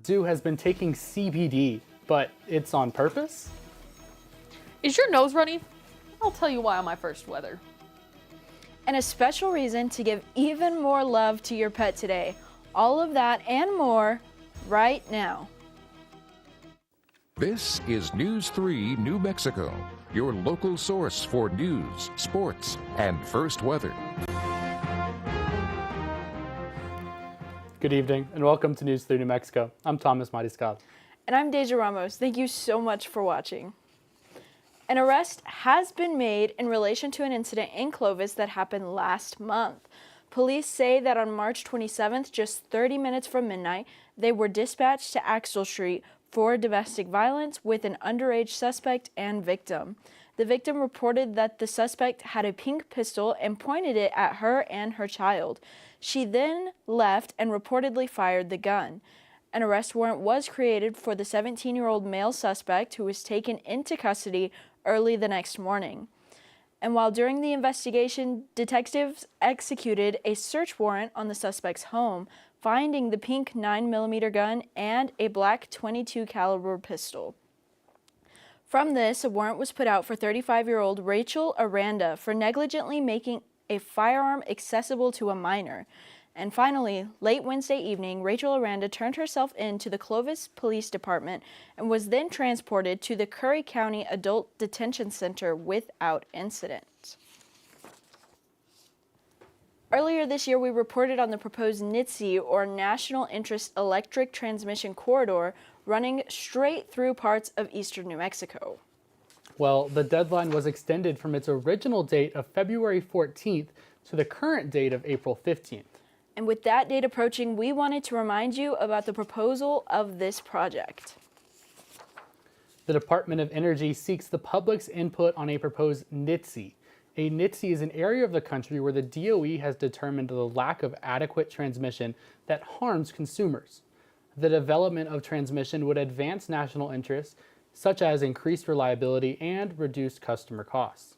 zoo has been taking CBD, but it's on purpose? Is your nose runny? I'll tell you why on my first weather. And a special reason to give even more love to your pet today. All of that and more right now. This is News 3 New Mexico, your local source for news, sports, and first weather. Good evening and welcome to News 3 New Mexico. I'm Thomas Mariscal. And I'm Deja Ramos. Thank you so much for watching. An arrest has been made in relation to an incident in Clovis that happened last month. Police say that on March 27th, just 30 minutes from midnight, they were dispatched to Axel Street for domestic violence with an underage suspect and victim. The victim reported that the suspect had a pink pistol and pointed it at her and her child. She then left and reportedly fired the gun. An arrest warrant was created for the 17-year-old male suspect who was taken into custody early the next morning. And while during the investigation, detectives executed a search warrant on the suspect's home, finding the pink 9mm gun and a black .22 caliber pistol. From this, a warrant was put out for 35-year-old Rachel Aranda for negligently making a firearm accessible to a minor. And finally, late Wednesday evening, Rachel Aranda turned herself in to the Clovis Police Department and was then transported to the Curry County Adult Detention Center without incident. Earlier this year, we reported on the proposed NITC, or National Interest Electric Transmission Corridor, running straight through parts of eastern New Mexico. Well, the deadline was extended from its original date of February 14th to the current date of April 15th. And with that date approaching, we wanted to remind you about the proposal of this project. The Department of Energy seeks the public's input on a proposed NITC. A NITC is an area of the country where the DOE has determined the lack of adequate transmission that harms consumers. The development of transmission would advance national interests, such as increased reliability and reduced customer costs.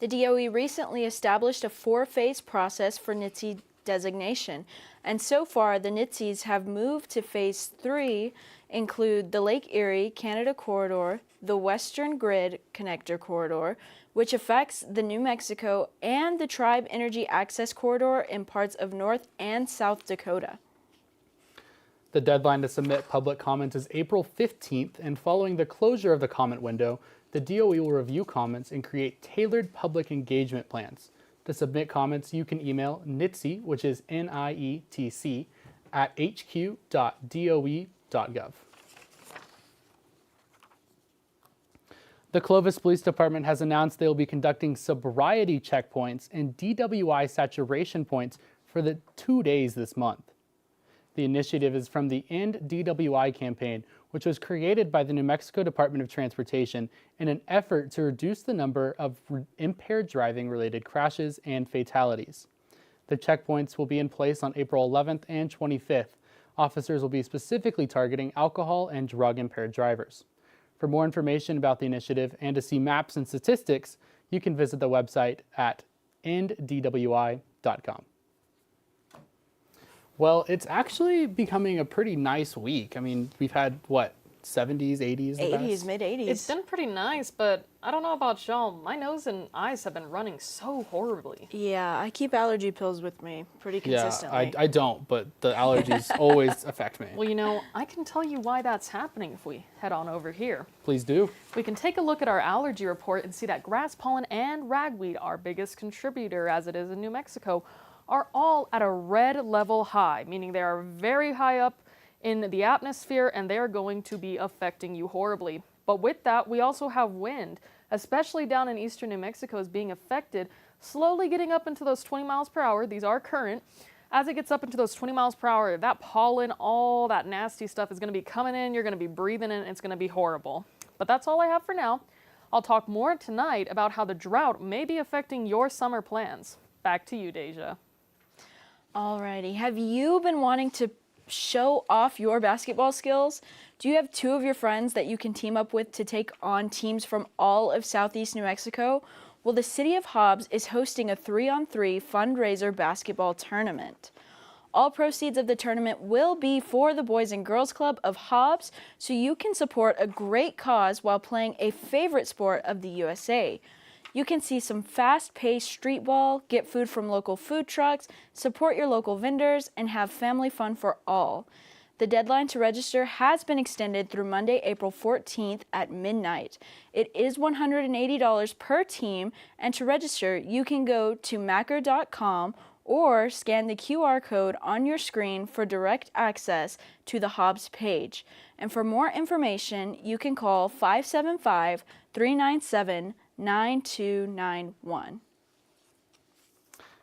The DOE recently established a 4-phase process for NITC designation, and so far the NITCs have moved to Phase 3, include the Lake Erie Canada Corridor, the Western Grid Connector Corridor, which affects the New Mexico, and the Tribe Energy Access Corridor in parts of North and South Dakota. The deadline to submit public comments is April 15th, and following the closure of the comment window, the DOE will review comments and create tailored public engagement plans. To submit comments, you can email NITC, which is NIETC, at hq.doe.gov. The Clovis Police Department has announced they will be conducting sobriety checkpoints and DWI saturation points for the 2 days this month. The initiative is from the End DWI campaign, which was created by the New Mexico Department of Transportation in an effort to reduce the number of impaired driving-related crashes and fatalities. The checkpoints will be in place on April 11th and 25th. Officers will be specifically targeting alcohol and drug-impaired drivers. For more information about the initiative and to see maps and statistics, you can visit the website at enddwi.com. Well, it's actually becoming a pretty nice week. I mean, we've had, what, 70s, 80s? 80s, mid-80s. It's been pretty nice, but I don't know about y'all. My nose and eyes have been running so horribly. Yeah, I keep allergy pills with me pretty consistently. Yeah, I don't, but the allergies always affect me. Well, you know, I can tell you why that's happening if we head on over here. Please do. We can take a look at our allergy report and see that grass pollen and ragweed, our biggest contributor as it is in New Mexico, are all at a red level high, meaning they are very high up in the atmosphere and they are going to be affecting you horribly. But with that, we also have wind, especially down in eastern New Mexico, is being affected, slowly getting up into those 20 miles per hour. These are current. As it gets up into those 20 miles per hour, that pollen, all that nasty stuff is going to be coming in. You're going to be breathing in. It's going to be horrible. But that's all I have for now. I'll talk more tonight about how the drought may be affecting your summer plans. Back to you, Deja. Alrighty, have you been wanting to show off your basketball skills? Do you have 2 of your friends that you can team up with to take on teams from all of Southeast New Mexico? Well, the City of Hobbs is hosting a 3-on-3 fundraiser basketball tournament. All proceeds of the tournament will be for the Boys and Girls Club of Hobbs, so you can support a great cause while playing a favorite sport of the USA. You can see some fast-paced street ball, get food from local food trucks, support your local vendors, and have family fun for all. The deadline to register has been extended through Monday, April 14th at midnight. It is $180 per team, and to register, you can go to macker.com or scan the QR code on your screen for direct access to the Hobbs page. And for more information, you can call 575-397-9291.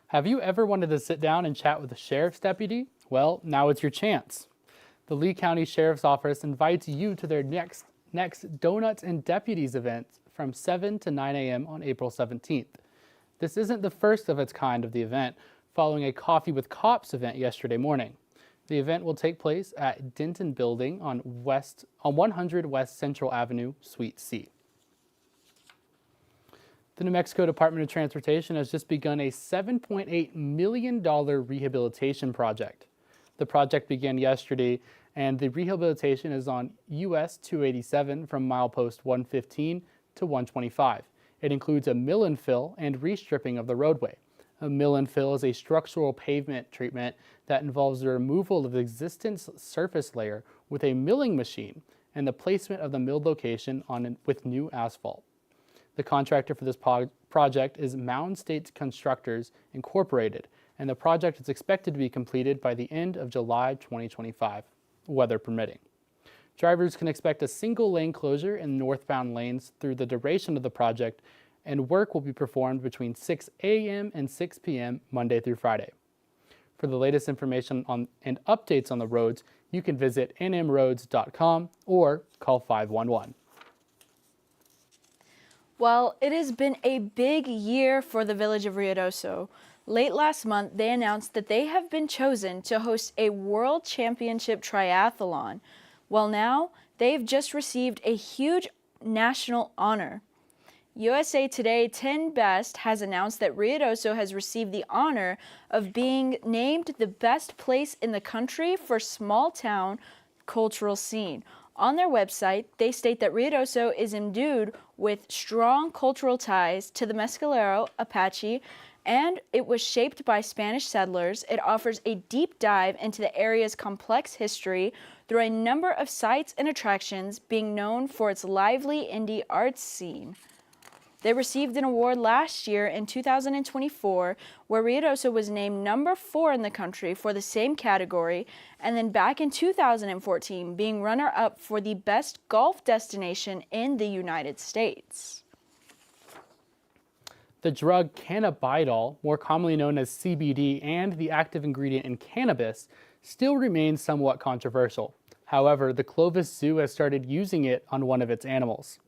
Have you ever wanted to sit down and chat with a sheriff's deputy? Well, now it's your chance. The Lee County Sheriff's Office invites you to their next Donuts and Deputies event from 7 to 9 a.m. on April 17th. This isn't the first of its kind of the event, following a Coffee with Cops event yesterday morning. The event will take place at Denton Building on 100 West Central Avenue, Suite C. The New Mexico Department of Transportation has just begun a $7.8 million rehabilitation project. The project began yesterday, and the rehabilitation is on US 287 from milepost 115 to 125. It includes a mill and fill and restripping of the roadway. A mill and fill is a structural pavement treatment that involves the removal of the existing surface layer with a milling machine and the placement of the milled location with new asphalt. The contractor for this project is Mound States Constructors Incorporated, and the project is expected to be completed by the end of July 2025, weather permitting. Drivers can expect a single lane closure in northbound lanes through the duration of the project, and work will be performed between 6 a.m. and 6 p.m. Monday through Friday. For the latest information and updates on the roads, you can visit nmroads.com or call 511. Well, it has been a big year for the village of Ruidoso. Late last month, they announced that they have been chosen to host a World Championship Triathlon. Well, now, they've just received a huge national honor. USA Today 10 Best has announced that Ruidoso has received the honor of being named the best place in the country for small town cultural scene. On their website, they state that Ruidoso is imbued with strong cultural ties to the Mescalero, Apache, and it was shaped by Spanish settlers. It offers a deep dive into the area's complex history through a number of sites and attractions, being known for its lively indie arts scene. They received an award last year in 2024, where Ruidoso was named number 4 in the country for the same category, and then back in 2014, being runner-up for the best golf destination in the United States. The drug cannabidiol, more commonly known as CBD, and the active ingredient in cannabis, still remains somewhat controversial. However, the Clovis Zoo has started using it on one of its animals.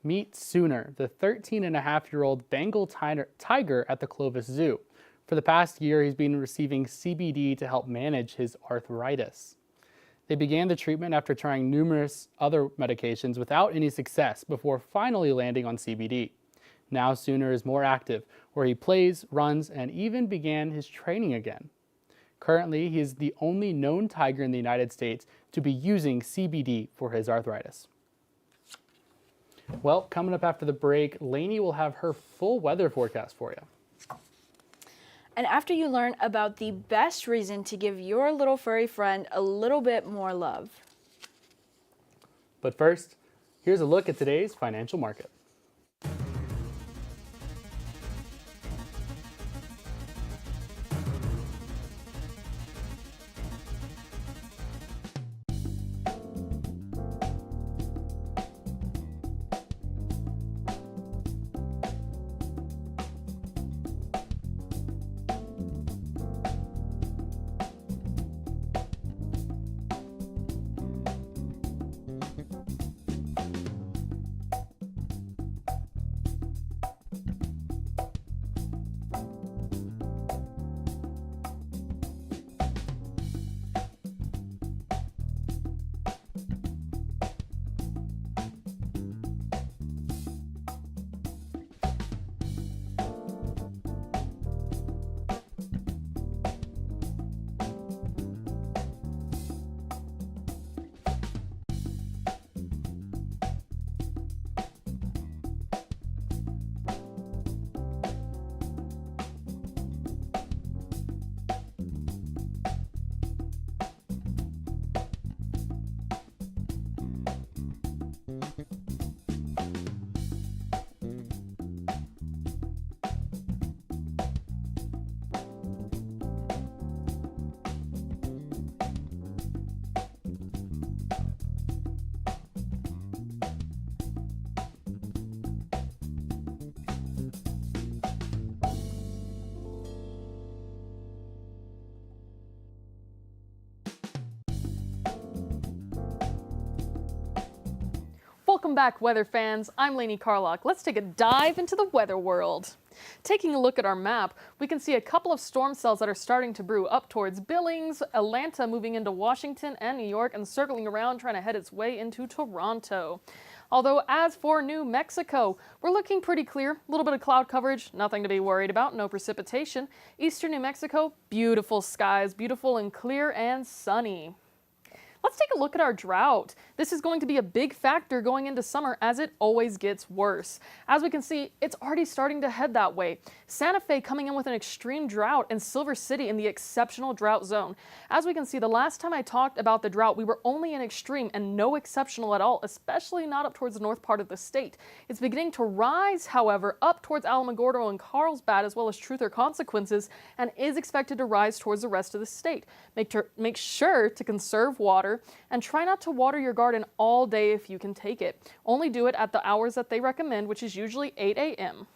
Meet Sooner, the 13-and-a-half-year-old Bengal tiger at the Clovis Zoo. For the past year, he's been receiving CBD to help manage his arthritis. They began the treatment after trying numerous other medications without any success before finally landing on CBD. Now Sooner is more active, where he plays, runs, and even began his training again. Currently, he is the only known tiger in the United States to be using CBD for his arthritis. Well, coming up after the break, Lainey will have her full weather forecast for you. And after you learn about the best reason to give your little furry friend a little bit more love. But first, here's a look at today's financial market. Welcome back, weather fans. I'm Lainey Carlock. Let's take a dive into the weather world. Taking a look at our map, we can see a couple of storm cells that are starting to brew up towards Billings, Atlanta moving into Washington and New York, and circling around trying to head its way into Toronto. Although as for New Mexico, we're looking pretty clear. A little bit of cloud coverage, nothing to be worried about, no precipitation. Eastern New Mexico, beautiful skies, beautiful and clear and sunny. Let's take a look at our drought. This is going to be a big factor going into summer as it always gets worse. As we can see, it's already starting to head that way. Santa Fe coming in with an extreme drought and Silver City in the exceptional drought zone. As we can see, the last time I talked about the drought, we were only in extreme and no exceptional at all, especially not up towards the north part of the state. It's beginning to rise, however, up towards Alamogordo and Carlsbad as well as Truth or Consequences, and is expected to rise towards the rest of the state. Make sure to conserve water and try not to water your garden all day if you can take it. Only do it at the hours that they recommend, which is usually 8 a.m.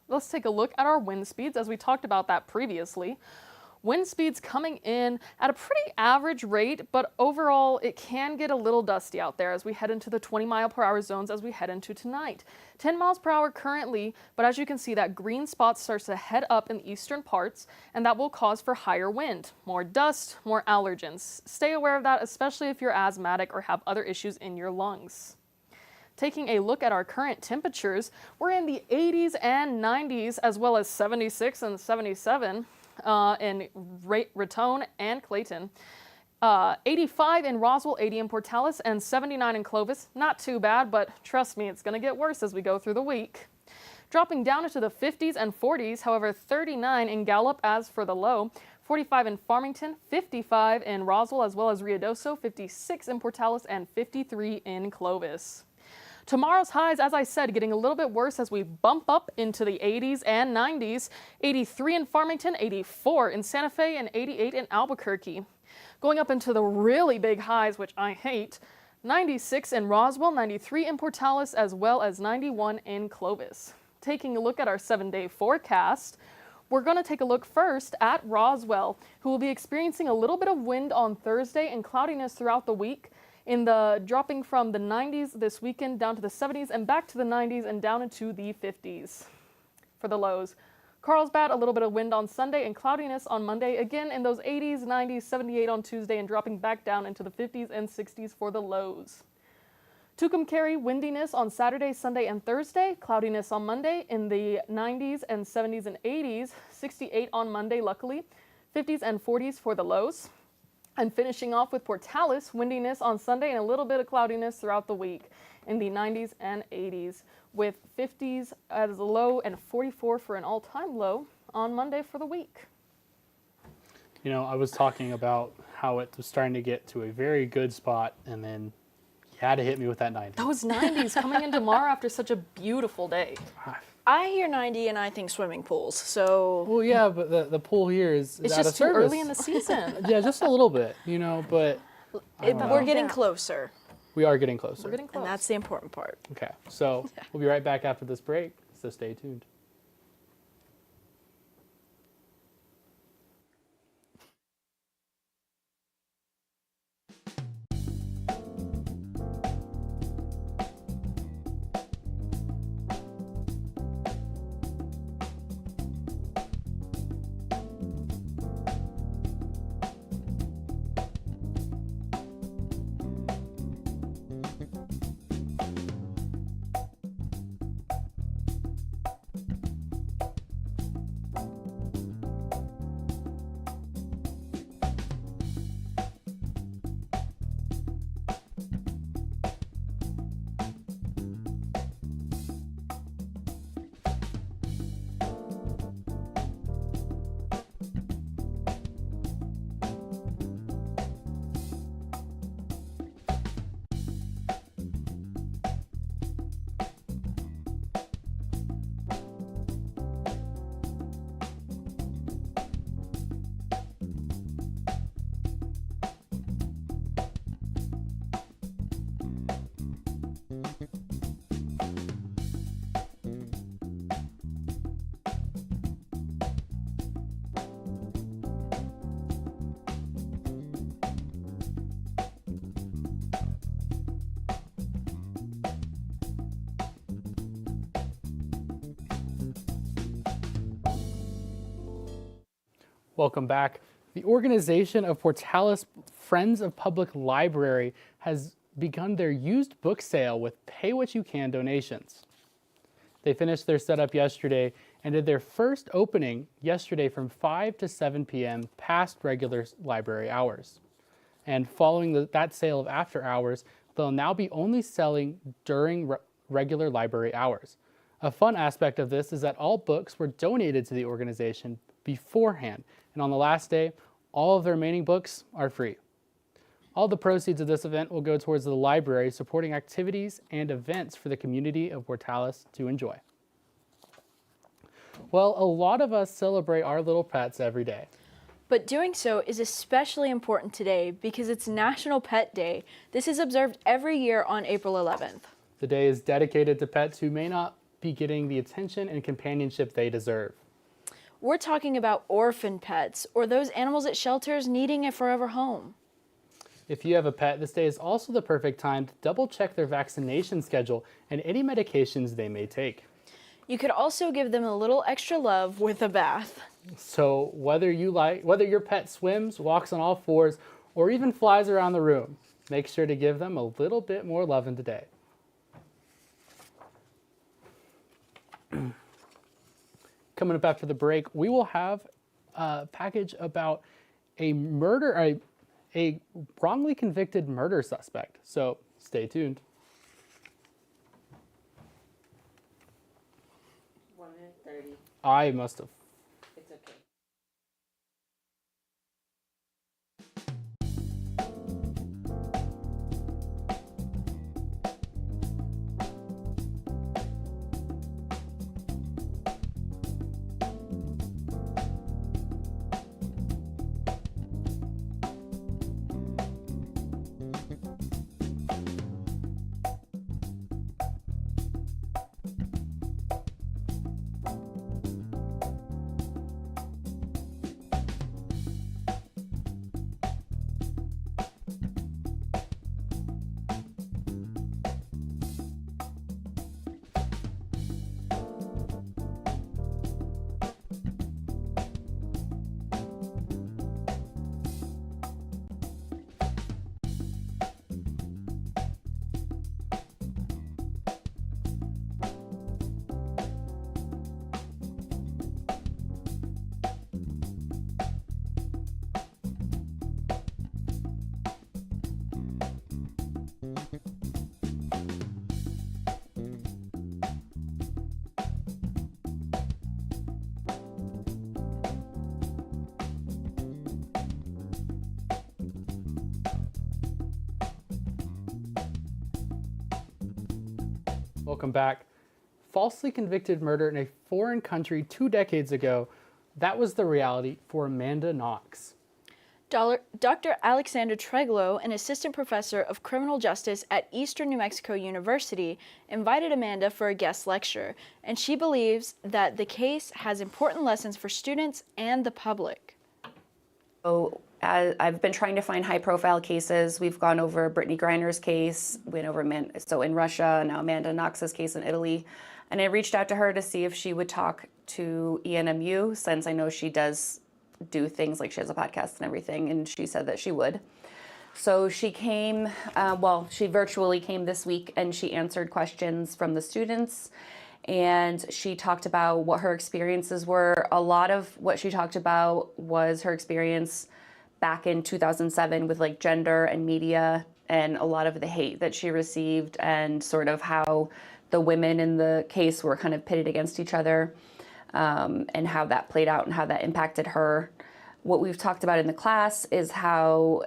Let's take a look at our wind speeds as we talked about that previously. Wind speeds coming in at a pretty average rate, but overall it can get a little dusty out there as we head into the 20-mile-per-hour zones as we head into tonight. 10 miles per hour currently, but as you can see, that green spot starts to head up in the eastern parts, and that will cause for higher wind, more dust, more allergens. Stay aware of that, especially if you're asthmatic or have other issues in your lungs. Taking a look at our current temperatures, we're in the 80s and 90s, as well as 76 and 77. In Raton and Clayton, 85 in Roswell, 80 in Portales, and 79 in Clovis. Not too bad, but trust me, it's going to get worse as we go through the week. Dropping down into the 50s and 40s, however, 39 in Gallup as for the low, 45 in Farmington, 55 in Roswell, as well as Ruidoso, 56 in Portales, and 53 in Clovis. Tomorrow's highs, as I said, getting a little bit worse as we bump up into the 80s and 90s. 83 in Farmington, 84 in Santa Fe, and 88 in Albuquerque. Going up into the really big highs, which I hate, 96 in Roswell, 93 in Portales, as well as 91 in Clovis. Taking a look at our 7-day forecast, we're going to take a look first at Roswell, who will be experiencing a little bit of wind on Thursday and cloudiness throughout the week. Dropping from the 90s this weekend down to the 70s and back to the 90s and down into the 50s for the lows. Carlsbad, a little bit of wind on Sunday and cloudiness on Monday, again in those 80s, 90s, 78 on Tuesday and dropping back down into the 50s and 60s for the lows. Tucumcari, windiness on Saturday, Sunday, and Thursday, cloudiness on Monday in the 90s and 70s and 80s, 68 on Monday luckily, 50s and 40s for the lows. And finishing off with Portales, windiness on Sunday and a little bit of cloudiness throughout the week in the 90s and 80s, with 50s as a low and 44 for an all-time low on Monday for the week. You know, I was talking about how it was starting to get to a very good spot, and then you had to hit me with that 90. Those 90s coming in tomorrow after such a beautiful day. I hear 90 and I think swimming pools, so... Well, yeah, but the pool here is It's out just of too service. early in the season. Yeah, just a little bit, you know, but We're getting closer, we are getting closer. We're getting close. and that's the important part. Okay, so we'll be right back after this break, so stay tuned. Welcome back. The organization of Portales Friends of Public Library has begun their used book sale with pay-what-you-can donations. They finished their setup yesterday and did their first opening yesterday from 5 to 7 p.m. past regular library hours. And following that sale of after hours, they'll now be only selling during regular library hours. A fun aspect of this is that all books were donated to the organization beforehand, and on the last day, all of the remaining books are free. All the proceeds of this event will go towards the library, supporting activities and events for the community of Portales to enjoy. Well, a lot of us celebrate our little pets every day. But doing so is especially important today because it's National Pet Day. This is observed every year on April 11th. The day is dedicated to pets who may not be getting the attention and companionship they deserve. We're talking about orphan pets or those animals at shelters needing a forever home. If you have a pet, this day is also the perfect time to double check their vaccination schedule and any medications they may take. You could also give them a little extra love with a bath. So whether your pet swims, walks on all fours, or even flies around the room, make sure to give them a little bit more loving today. Coming up after the break, we will have a package about a wrongly convicted murder suspect. So stay tuned. 1:30. I must have. It's okay. Welcome back. Falsely convicted murder in a foreign country 2 decades ago, that was the reality for Amanda Knox. Dr. Alexandra Treglow, an assistant professor of criminal justice at Eastern New Mexico University, invited Amanda for a guest lecture, and she believes that the case has important lessons for students and the public. So I've been trying to find high-profile cases. We've gone over Brittany Griner's case, went over in Russia, now Amanda Knox's case in Italy, and I reached out to her to see if she would talk to ENMU, since I know she does do things like she has a podcast and everything, and she said that she would. So she came, she virtually came this week, and she answered questions from the students, and she talked about what her experiences were. A lot of what she talked about was her experience back in 2007 with like gender and media, and a lot of the hate that she received, and sort of how the women in the case were kind of pitted against each other, and how that played out and how that impacted her. What we've talked about in the class is how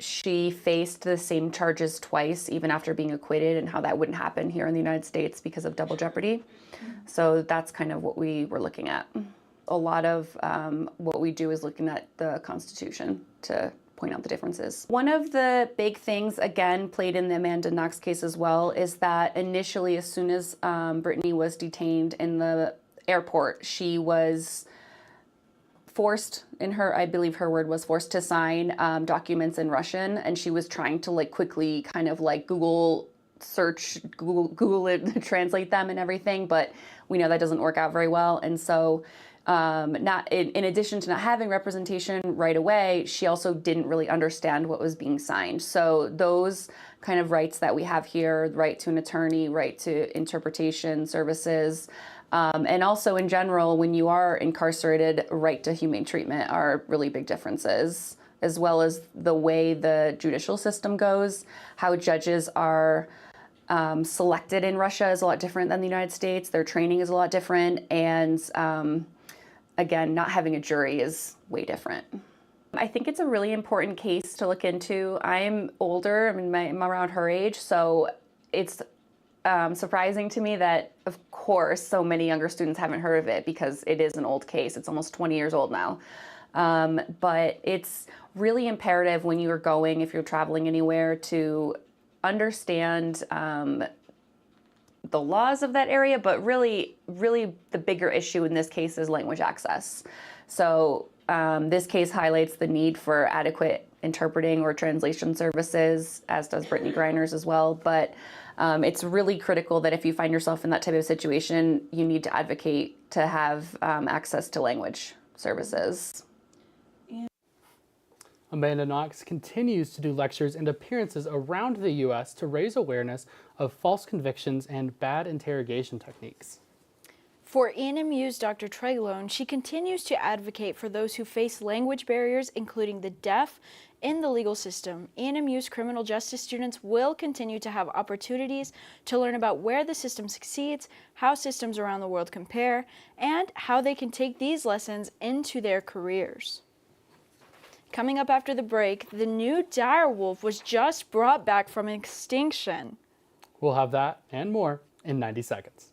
she faced the same charges twice, even after being acquitted, and how that wouldn't happen here in the United States because of double jeopardy. So that's kind of what we were looking at. A lot of what we do is looking at the Constitution to point out the differences. One of the big things, again, played in the Amanda Knox case as well, is that initially, as soon as Brittany was detained in the airport, she was forced, I believe her word was forced to sign documents in Russian, and she was trying to like quickly kind of like Google it, translate them and everything, but we know that doesn't work out very well. And so Not in addition to not having representation right away, she also didn't really understand what was being signed. So those kind of rights that we have here, right to an attorney, right to interpretation services, and also in general, when you are incarcerated, right to humane treatment are really big differences, as well as the way the judicial system goes. How judges are selected in Russia is a lot different than the United States. Their training is a lot different, and again, not having a jury is way different. I think it's a really important case to look into. I'm older, I'm around her age, so it's surprising to me that, of course, so many younger students haven't heard of it because it is an old case. It's almost 20 years old now. But it's really imperative when you are going, if you're traveling anywhere, to understand the laws of that area, but really the bigger issue in this case is language access. So this case highlights the need for adequate interpreting or translation services, as does Brittany Griner's as well. But it's really critical that if you find yourself in that type of situation, you need to advocate to have access to language services. Amanda Knox continues to do lectures and appearances around the U.S. to raise awareness of false convictions and bad interrogation techniques. For ENMU's Dr. Treglone, she continues to advocate for those who face language barriers, including the deaf, in the legal system. ENMU's criminal justice students will continue to have opportunities to learn about where the system succeeds, how systems around the world compare, and how they can take these lessons into their careers. Coming up after the break, the new dire wolf was just brought back from extinction. We'll have that and more in 90 seconds.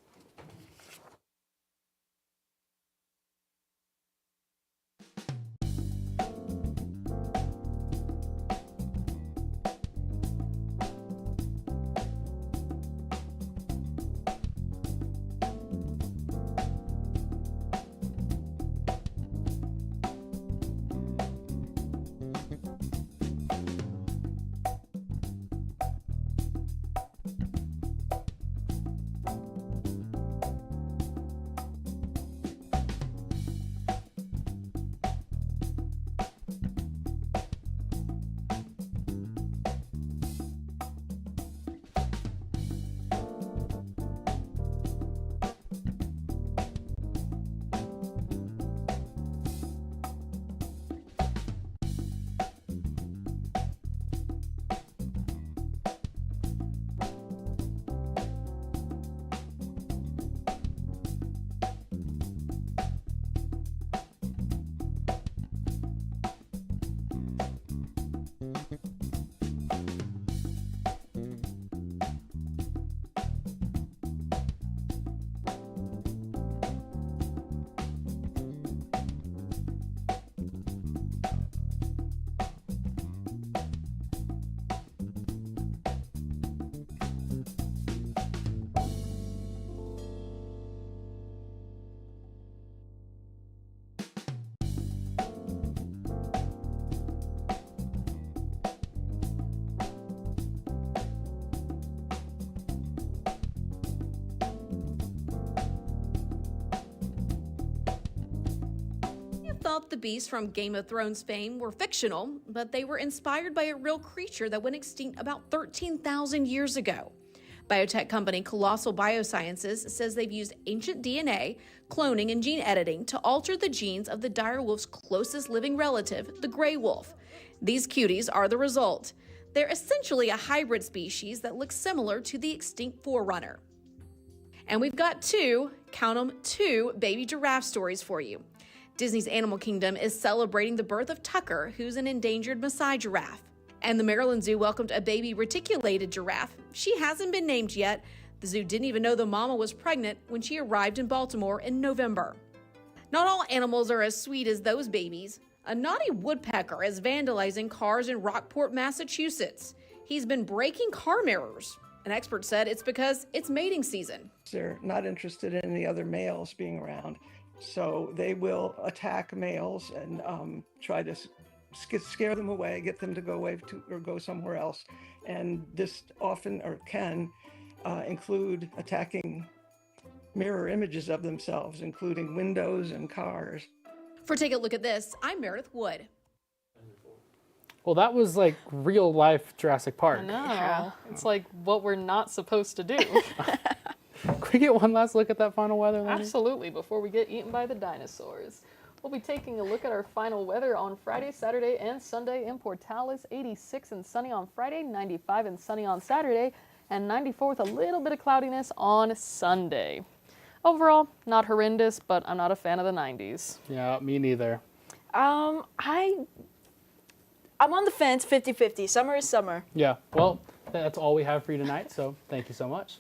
Thought the beasts from Game of Thrones fame were fictional, but they were inspired by a real creature that went extinct about 13,000 years ago. Biotech company Colossal Biosciences says they've used ancient DNA, cloning, and gene editing to alter the genes of the dire wolf's closest living relative, the gray wolf. These cuties are the result. They're essentially a hybrid species that looks similar to the extinct forerunner. And we've got two baby giraffe stories for you. Disney's Animal Kingdom is celebrating the birth of Tucker, who's an endangered Maasai giraffe. And the Maryland Zoo welcomed a baby reticulated giraffe. She hasn't been named yet. The zoo didn't even know the mama was pregnant when she arrived in Baltimore in November. Not all animals are as sweet as those babies. A naughty woodpecker is vandalizing cars in Rockport, Massachusetts. He's been breaking car mirrors. An expert said it's because it's mating season. They're not interested in any other males being around. So they will attack males and try to scare them away, get them to go away or go somewhere else. And this often or can include attacking mirror images of themselves, including windows and cars. For Take a Look at This, I'm Meredith Wood. Well, that was like real life Jurassic Park. I know. It's like what we're not supposed to do. Can we get one last look at that final weather, Lenny? Absolutely, before we get eaten by the dinosaurs. We'll be taking a look at our final weather on Friday, Saturday, and Sunday in Portales. 86 and sunny on Friday, 95 and sunny on Saturday, and 94 with a little bit of cloudiness on Sunday. Overall, not horrendous, but I'm not a fan of the 90s. Yeah, me neither. I'm on the fence, 50-50. Summer is summer. Yeah, well, that's all we have for you tonight, so thank you so much.